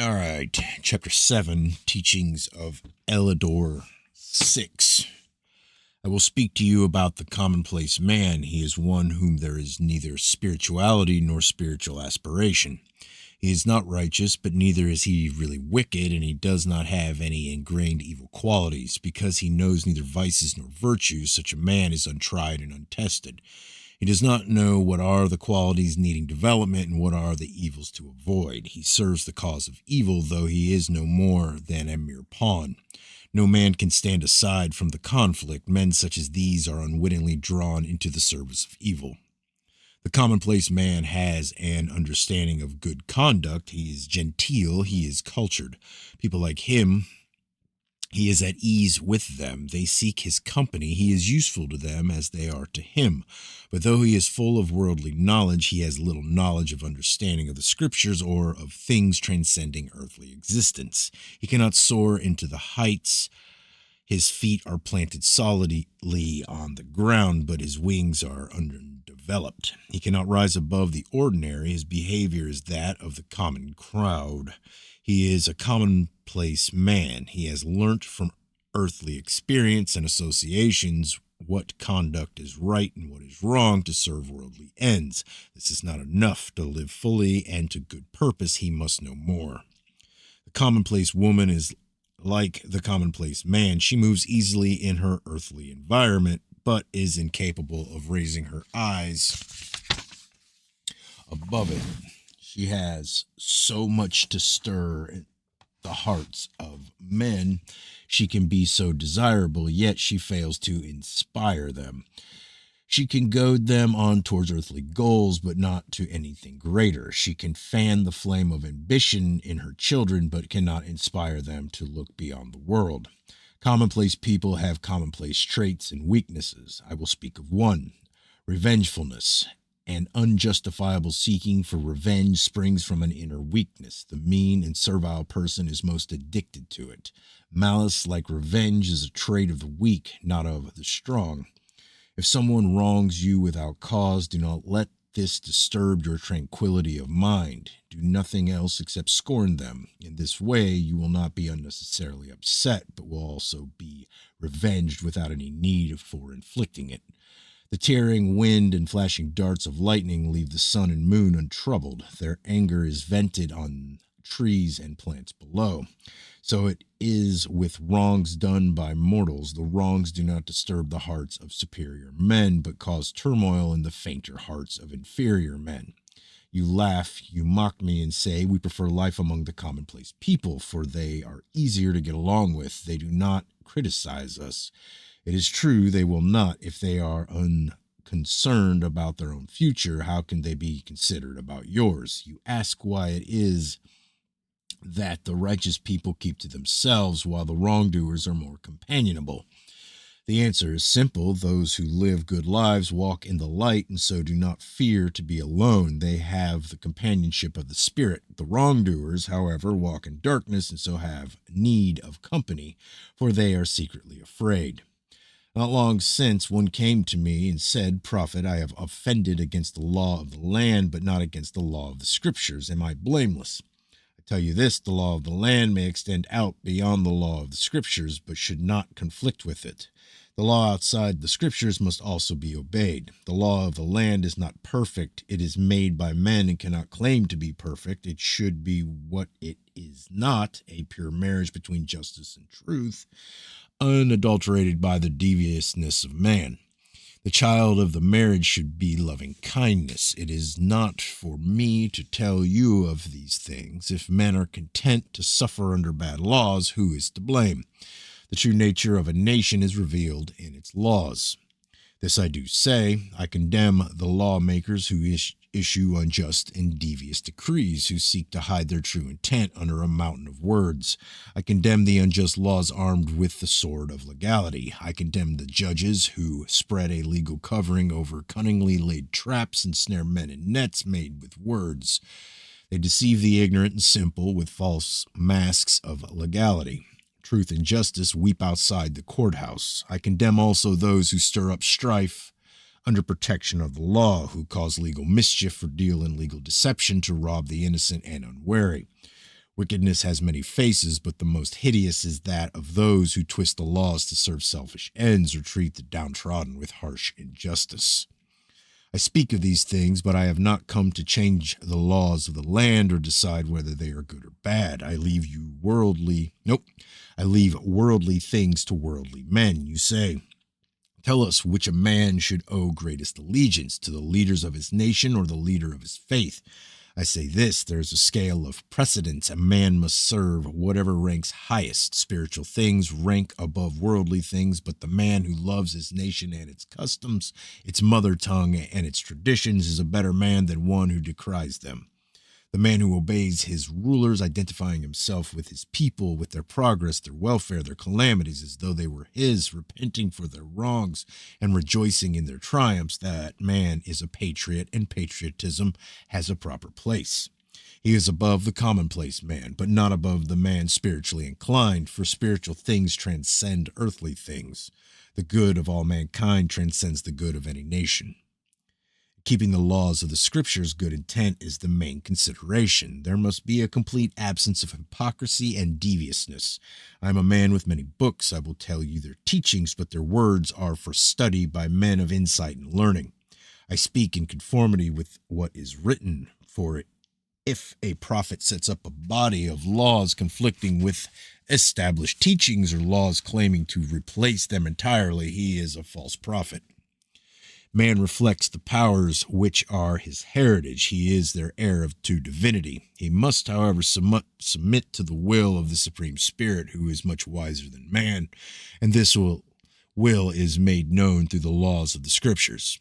All right, Chapter 7, Teachings of Elidor 6. I will speak to you about the commonplace man. He is one whom there is neither spirituality nor spiritual aspiration. He is not righteous, but neither is he really wicked, and he does not have any ingrained evil qualities. Because he knows neither vices nor virtues, such a man is untried and untested. He does not know what are the qualities needing development and what are the evils to avoid. He serves the cause of evil, though he is no more than a mere pawn. No man can stand aside from the conflict. Men such as these are unwittingly drawn into the service of evil. The commonplace man has an understanding of good conduct. He is genteel. He is cultured. People like him, he is at ease with them. They seek his company. He is useful to them as they are to him. But though he is full of worldly knowledge, he has little knowledge of understanding of the scriptures or of things transcending earthly existence. He cannot soar into the heights. His feet are planted solidly on the ground, but his wings are undeveloped. He cannot rise above the ordinary. His behavior is that of the common crowd. He is a commonplace man. He has learnt from earthly experience and associations what conduct is right and what is wrong to serve worldly ends. This is not enough. To live fully and to good purpose, he must know more. The commonplace woman is like the commonplace man. She moves easily in her earthly environment, but is incapable of raising her eyes above it. She has so much to stir the hearts of men. She can be so desirable, yet she fails to inspire them. She can goad them on towards earthly goals, but not to anything greater. She can fan the flame of ambition in her children, but cannot inspire them to look beyond the world. Commonplace people have commonplace traits and weaknesses. I will speak of one: revengefulness. An unjustifiable seeking for revenge springs from an inner weakness. The mean and servile person is most addicted to it. Malice, like revenge, is a trait of the weak, not of the strong. If someone wrongs you without cause, do not let this disturb your tranquility of mind. Do nothing else except scorn them. In this way, you will not be unnecessarily upset, but will also be revenged without any need for inflicting it. The tearing wind and flashing darts of lightning leave the sun and moon untroubled. Their anger is vented on trees and plants below. So it is with wrongs done by mortals. The wrongs do not disturb the hearts of superior men, but cause turmoil in the fainter hearts of inferior men. You laugh, you mock me, and say, we prefer life among the commonplace people, for they are easier to get along with. They do not criticize us. It is true, they will not. If they are unconcerned about their own future, how can they be considerate about yours? You ask why it is that the righteous people keep to themselves while the wrongdoers are more companionable. The answer is simple. Those who live good lives walk in the light and so do not fear to be alone. They have the companionship of the Spirit. The wrongdoers, however, walk in darkness and so have need of company, for they are secretly afraid. Not long since, one came to me and said, Prophet, I have offended against the law of the land, but not against the law of the scriptures. Am I blameless? I tell you this, the law of the land may extend out beyond the law of the scriptures, but should not conflict with it. The law outside the scriptures must also be obeyed. The law of the land is not perfect. It is made by men and cannot claim to be perfect. It should be what it is not, a pure marriage between justice and truth, unadulterated by the deviousness of man. The child of the marriage should be loving kindness. It is not for me to tell you of these things. If men are content to suffer under bad laws, who is to blame? The true nature of a nation is revealed in its laws. This I do say. I condemn the lawmakers who issue unjust and devious decrees, who seek to hide their true intent under a mountain of words. I condemn the unjust laws armed with the sword of legality. I condemn the judges who spread a legal covering over cunningly laid traps and snare men in nets made with words. They deceive the ignorant and simple with false masks of legality. Truth and justice weep outside the courthouse. I condemn also those who stir up strife under protection of the law, who cause legal mischief or deal in legal deception to rob the innocent and unwary. Wickedness has many faces, but the most hideous is that of those who twist the laws to serve selfish ends or treat the downtrodden with harsh injustice. I speak of these things, but I have not come to change the laws of the land or decide whether they are good or bad. I leave worldly things to worldly men. You say, tell us which a man should owe greatest allegiance, to the leaders of his nation or the leader of his faith. I say this, there is a scale of precedence. A man must serve whatever ranks highest. Spiritual things rank above worldly things, but the man who loves his nation and its customs, its mother tongue, and its traditions is a better man than one who decries them. The man who obeys his rulers, identifying himself with his people, with their progress, their welfare, their calamities, as though they were his, repenting for their wrongs and rejoicing in their triumphs, that man is a patriot, and patriotism has a proper place. He is above the commonplace man, but not above the man spiritually inclined, for spiritual things transcend earthly things. The good of all mankind transcends the good of any nation. Keeping the laws of the scriptures' good intent is the main consideration. There must be a complete absence of hypocrisy and deviousness. I am a man with many books. I will tell you their teachings, but their words are for study by men of insight and learning. I speak in conformity with what is written, for if a prophet sets up a body of laws conflicting with established teachings or laws claiming to replace them entirely, he is a false prophet. Man reflects the powers which are his heritage. He is their heir to divinity. He must, however, submit to the will of the Supreme Spirit, who is much wiser than man, and this will is made known through the laws of the Scriptures.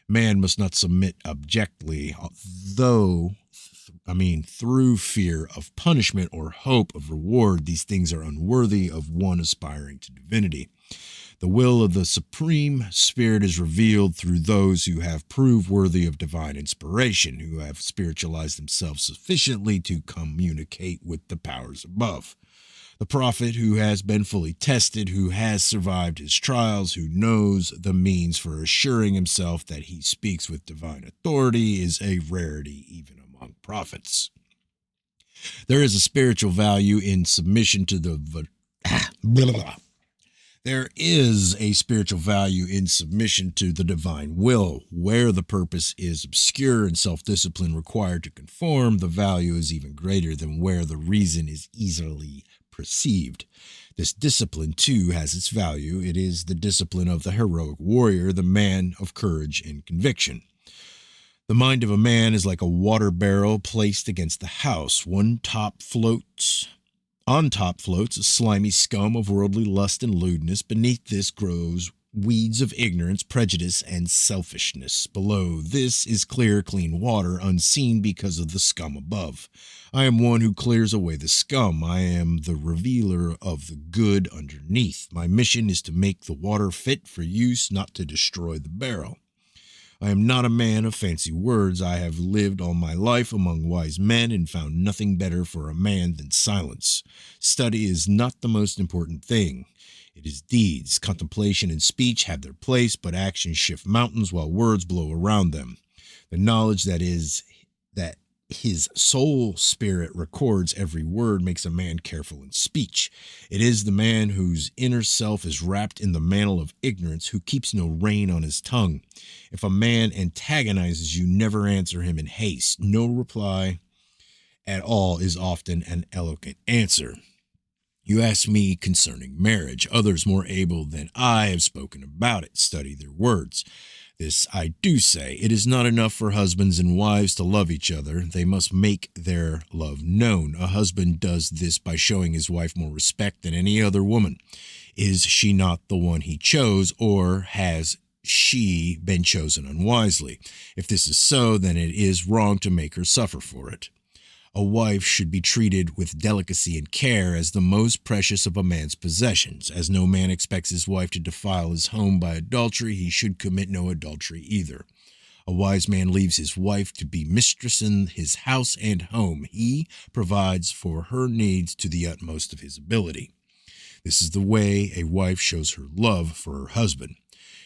Man must not submit abjectly, through fear of punishment or hope of reward. These things are unworthy of one aspiring to divinity. The will of the Supreme Spirit is revealed through those who have proved worthy of divine inspiration, who have spiritualized themselves sufficiently to communicate with the powers above. The prophet who has been fully tested, who has survived his trials, who knows the means for assuring himself that he speaks with divine authority, is a rarity even among prophets. There is a spiritual value in submission to the There is a spiritual value in submission to the divine will. Where the purpose is obscure and self-discipline required to conform, the value is even greater than where the reason is easily perceived. This discipline, too, has its value. It is the discipline of the heroic warrior, the man of courage and conviction. The mind of a man is like a water barrel placed against the house. On top floats a slimy scum of worldly lust and lewdness. Beneath this grows weeds of ignorance, prejudice, and selfishness. Below this is clear, clean water, unseen because of the scum above. I am one who clears away the scum. I am the revealer of the good underneath. My mission is to make the water fit for use, not to destroy the barrel. I am not a man of fancy words. I have lived all my life among wise men and found nothing better for a man than silence. Study is not the most important thing. It is deeds. Contemplation and speech have their place, but actions shift mountains while words blow around them. The knowledge that his soul spirit records every word makes a man careful in speech. It is the man whose inner self is wrapped in the mantle of ignorance who keeps no rein on his tongue. If a man antagonizes you, never answer him in haste. No reply at all is often an eloquent answer. You ask me concerning marriage. Others more able than I have spoken about it. Study their words. This I do say, it is not enough for husbands and wives to love each other. They must make their love known. A husband does this by showing his wife more respect than any other woman. Is she not the one he chose, or has she been chosen unwisely? If this is so, then it is wrong to make her suffer for it. A wife should be treated with delicacy and care as the most precious of a man's possessions. As no man expects his wife to defile his home by adultery, he should commit no adultery either. A wise man leaves his wife to be mistress in his house and home. He provides for her needs to the utmost of his ability. This is the way a wife shows her love for her husband.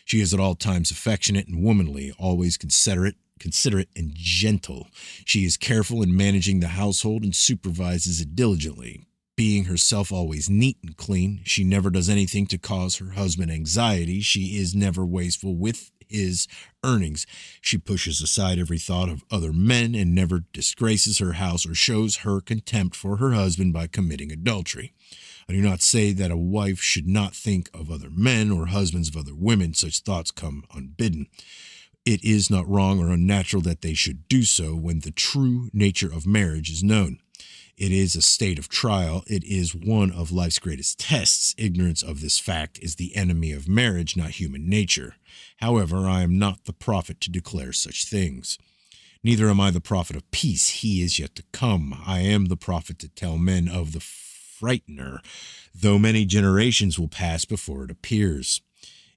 She is at all times affectionate and womanly, always considerate considerate, and gentle. She is careful in managing the household and supervises it diligently. Being herself always neat and clean, she never does anything to cause her husband anxiety. She is never wasteful with his earnings. She pushes aside every thought of other men and never disgraces her house or shows her contempt for her husband by committing adultery. I do not say that a wife should not think of other men or husbands of other women. Such thoughts come unbidden. It is not wrong or unnatural that they should do so when the true nature of marriage is known. It is a state of trial. It is one of life's greatest tests. Ignorance of this fact is the enemy of marriage, not human nature. However, I am not the prophet to declare such things. Neither am I the prophet of peace. He is yet to come. I am the prophet to tell men of the frightener, though many generations will pass before it appears.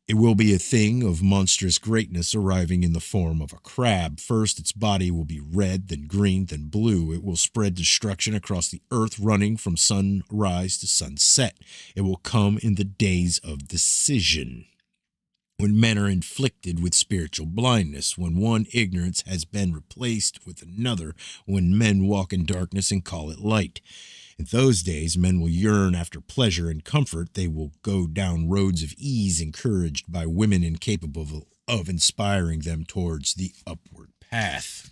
It will be a thing of monstrous greatness, arriving in the form of a crab. First, its body will be red, then green, then blue. It will spread destruction across the earth, running from sunrise to sunset. It will come in the days of decision, when men are inflicted with spiritual blindness, when one ignorance has been replaced with another, when men walk in darkness and call it light. In those days, men will yearn after pleasure and comfort. They will go down roads of ease, encouraged by women incapable of inspiring them towards the upward path.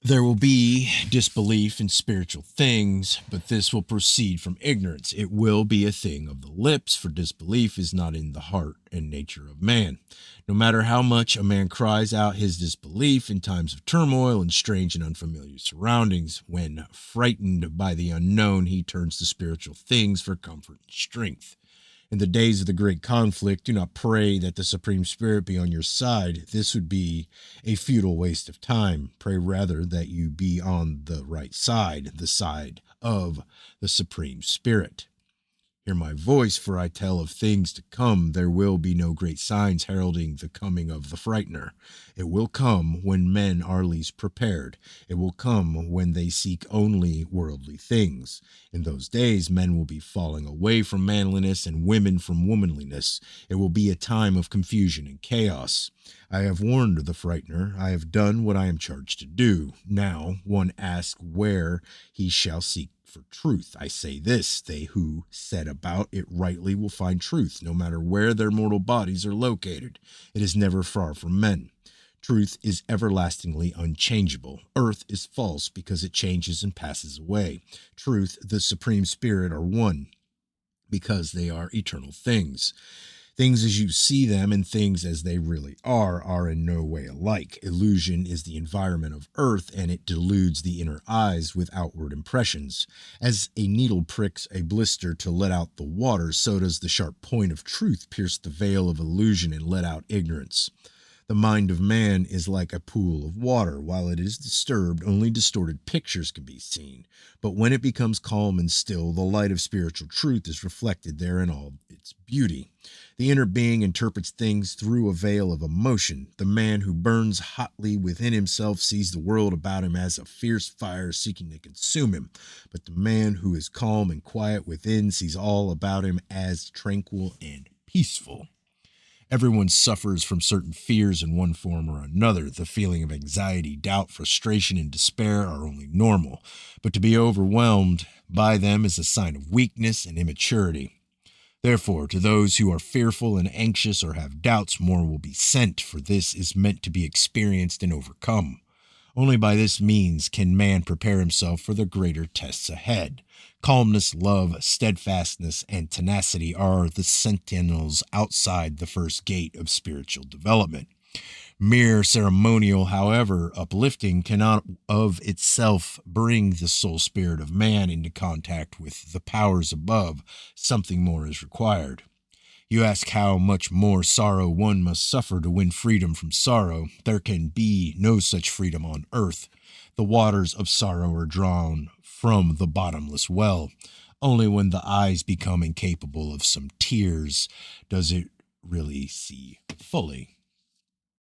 There will be disbelief in spiritual things, but this will proceed from ignorance. It will be a thing of the lips, for disbelief is not in the heart and nature of man. No matter how much a man cries out his disbelief in times of turmoil and strange and unfamiliar surroundings, when frightened by the unknown, he turns to spiritual things for comfort and strength. In the days of the great conflict, do not pray that the Supreme Spirit be on your side. This would be a futile waste of time. Pray rather that you be on the right side, the side of the Supreme Spirit. Hear my voice, for I tell of things to come. There will be no great signs heralding the coming of the frightener. It will come when men are least prepared. It will come when they seek only worldly things. In those days, men will be falling away from manliness and women from womanliness. It will be a time of confusion and chaos. I have warned the frightener. I have done what I am charged to do. Now one asks where he shall seek for truth. I say this, they who set about it rightly will find truth, no matter where their mortal bodies are located. It is never far from men. Truth is everlastingly unchangeable. Earth is false because it changes and passes away. Truth, the Supreme Spirit are one because they are eternal things. Things as you see them and things as they really are in no way alike. Illusion is the environment of earth, and it deludes the inner eyes with outward impressions. As a needle pricks a blister to let out the water, so does the sharp point of truth pierce the veil of illusion and let out ignorance. The mind of man is like a pool of water. While it is disturbed, only distorted pictures can be seen. But when it becomes calm and still, the light of spiritual truth is reflected there in all its beauty. The inner being interprets things through a veil of emotion. The man who burns hotly within himself sees the world about him as a fierce fire seeking to consume him. But the man who is calm and quiet within sees all about him as tranquil and peaceful. Everyone suffers from certain fears in one form or another. The feeling of anxiety, doubt, frustration, and despair are only normal, but to be overwhelmed by them is a sign of weakness and immaturity. Therefore, to those who are fearful and anxious or have doubts, more will be sent, for this is meant to be experienced and overcome. Only by this means can man prepare himself for the greater tests ahead. Calmness, love, steadfastness, and tenacity are the sentinels outside the first gate of spiritual development. Mere ceremonial, however uplifting, cannot of itself bring the soul spirit of man into contact with the powers above. Something more is required. You ask how much more sorrow one must suffer to win freedom from sorrow. There can be no such freedom on earth. The waters of sorrow are drawn from the bottomless well. Only when the eyes become incapable of some tears does it really see fully.